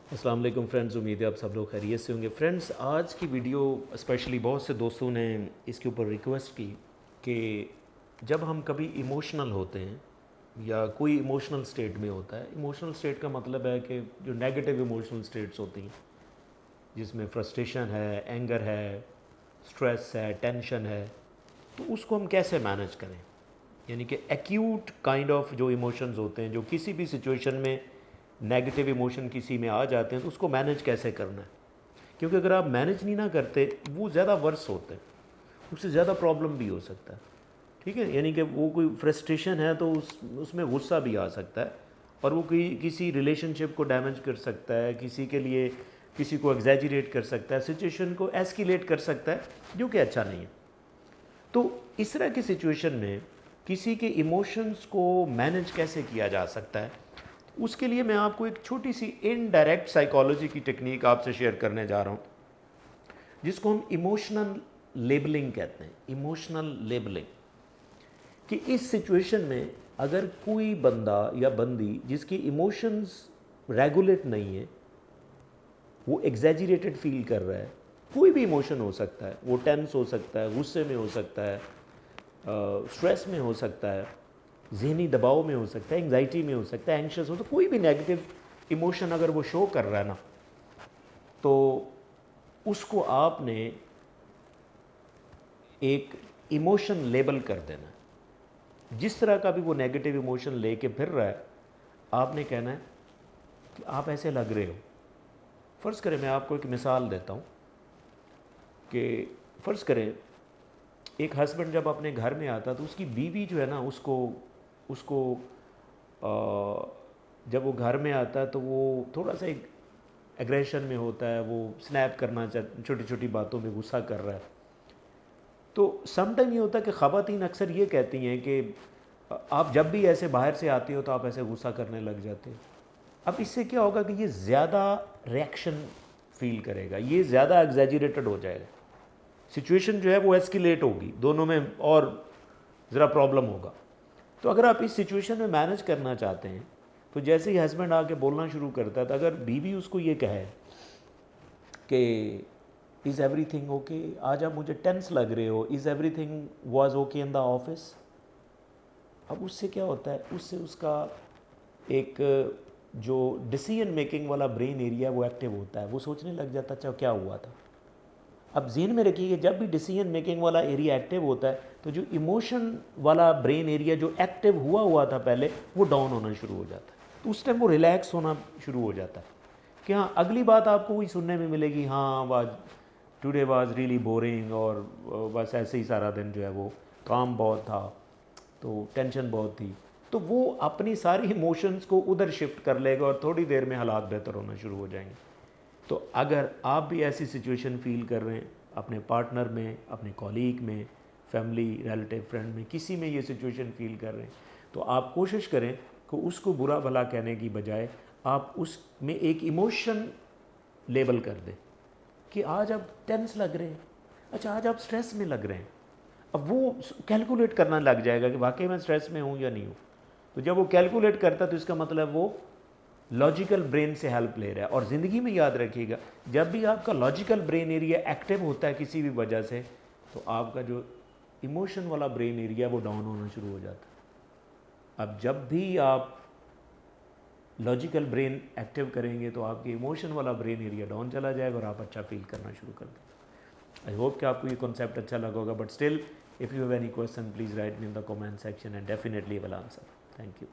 अस्सलाम वालेकुम फ्रेंड्स, उम्मीद है आप सब लोग खैरियत से होंगे। फ्रेंड्स, आज की वीडियो स्पेशली बहुत से दोस्तों ने इसके ऊपर रिक्वेस्ट की कि जब हम कभी इमोशनल होते हैं या कोई इमोशनल स्टेट में होता है, इमोशनल स्टेट का मतलब है कि जो नेगेटिव इमोशनल स्टेट्स होती हैं जिसमें फ्रस्ट्रेशन है, एंगर है, स्ट्रेस है, टेंशन है, तो उसको हम कैसे मैनेज करें। यानी कि एक्यूट काइंड ऑफ जो इमोशंस होते हैं, जो किसी भी सिचुएशन में नेगेटिव इमोशन किसी में आ जाते हैं, तो उसको मैनेज कैसे करना है। क्योंकि अगर आप मैनेज नहीं ना करते, वो ज़्यादा वर्स होते हैं, उससे ज़्यादा प्रॉब्लम भी हो सकता है। ठीक है, यानी कि वो कोई फ्रस्ट्रेशन है तो उसमें गुस्सा भी आ सकता है और वो किसी रिलेशनशिप को डैमेज कर सकता है, किसी के लिए किसी को एग्जैजरेट कर सकता है, सिचुएशन को एस्केलेट कर सकता है, जो कि अच्छा नहीं है। तो इस तरह की सिचुएशन में किसी के इमोशंस को मैनेज कैसे किया जा सकता है, उसके लिए मैं आपको एक छोटी सी इनडायरेक्ट साइकोलॉजी की टेक्निक आपसे शेयर करने जा रहा हूँ, जिसको हम इमोशनल लेबलिंग कहते हैं। इमोशनल लेबलिंग कि इस सिचुएशन में अगर कोई बंदा या बंदी जिसकी इमोशंस रेगुलेट नहीं है, वो एग्जैजरेटेड फील कर रहा है, कोई भी इमोशन हो सकता है, वो टेंस हो सकता है, गुस्से में हो सकता है, स्ट्रेस में हो सकता है, ज़हनी दबाव में हो सकता है, एंग्जाइटी में हो सकता है, एंग्शियस हो, तो कोई भी नेगेटिव इमोशन अगर वो शो कर रहा है ना, तो उसको आपने एक इमोशन लेबल कर देना। जिस तरह का भी वो नेगेटिव इमोशन लेके फिर रहा है, आपने कहना है कि आप ऐसे लग रहे हो। फ़र्ज़ करें, मैं आपको एक मिसाल देता हूँ कि फ़र्ज़ करें एक हस्बैंड जब अपने घर में आता तो उसकी बीवी जो है ना, उसको उसको जब वो घर में आता है तो वो थोड़ा सा एक एग्रेशन में होता है, वो स्नैप करना चाह, छोटी छोटी बातों में गुस्सा कर रहा है। तो समटाइम ये होता है कि ख़वातीन अक्सर ये कहती हैं कि आप जब भी ऐसे बाहर से आती हो तो आप ऐसे गुस्सा करने लग जाते हो। अब इससे क्या होगा कि ये ज़्यादा रिएक्शन फील करेगा, ये ज़्यादा एग्जैजरेटेड हो जाएगा, सिचुएशन जो है वो एस्केलेट होगी, दोनों में और ज़रा प्रॉब्लम होगा। तो अगर आप इस सिचुएशन में मैनेज करना चाहते हैं, तो जैसे ही हस्बैंड आके बोलना शुरू करता है, तो अगर बीवी उसको ये कहे कि इज़ एवरीथिंग ओके, आज आप मुझे टेंस लग रहे हो, is everything was okay in the office. अब उससे क्या होता है, उससे उसका एक जो डिसीजन मेकिंग वाला ब्रेन एरिया वो एक्टिव होता है, वो सोचने लग जाता है अच्छा क्या हुआ था। अब ज़हन में रखिए कि जब भी डिसीजन मेकिंग वाला एरिया एक्टिव होता है, तो जो इमोशन वाला ब्रेन एरिया जो एक्टिव हुआ था पहले, वो डाउन होना शुरू हो जाता है। तो उस टाइम वो रिलैक्स होना शुरू हो जाता है कि हाँ, अगली बात आपको वही सुनने में मिलेगी, हाँ was today was really boring, और बस ऐसे ही सारा दिन जो है वो काम बहुत था, तो टेंशन बहुत थी। तो वो अपनी सारी इमोशंस को उधर शिफ्ट कर लेगा और थोड़ी देर में हालात बेहतर होना शुरू हो जाएंगे। तो अगर आप भी ऐसी सिचुएशन फील कर रहे हैं, अपने पार्टनर में, अपने कॉलीग में, फैमिली, रिलेटिव, फ्रेंड में, किसी में ये सिचुएशन फील कर रहे हैं, तो आप कोशिश करें कि उसको बुरा भला कहने की बजाय आप उसमें एक इमोशन लेबल कर दें कि आज आप टेंस लग रहे हैं, अच्छा आज आप स्ट्रेस में लग रहे हैं। अब वो कैलकुलेट करना लग जाएगा कि वाकई मैं स्ट्रेस में हूँ या नहीं हूँ। तो जब वो कैलकुलेट करता है तो इसका मतलब वो लॉजिकल ब्रेन से हेल्प ले रहा है। और ज़िंदगी में याद रखिएगा, जब भी आपका लॉजिकल ब्रेन एरिया एक्टिव होता है किसी भी वजह से, तो आपका जो इमोशन वाला ब्रेन एरिया वो डाउन होना शुरू हो जाता है। अब जब भी आप लॉजिकल ब्रेन एक्टिव करेंगे तो आपके इमोशन वाला ब्रेन एरिया डाउन चला जाएगा और आप अच्छा फील करना शुरू कर देंगे। आई होप कि आपको ये कॉन्सेप्ट अच्छा लगा होगा, but still if you have any question please write me in the comment section and definitely will answer. Thank you.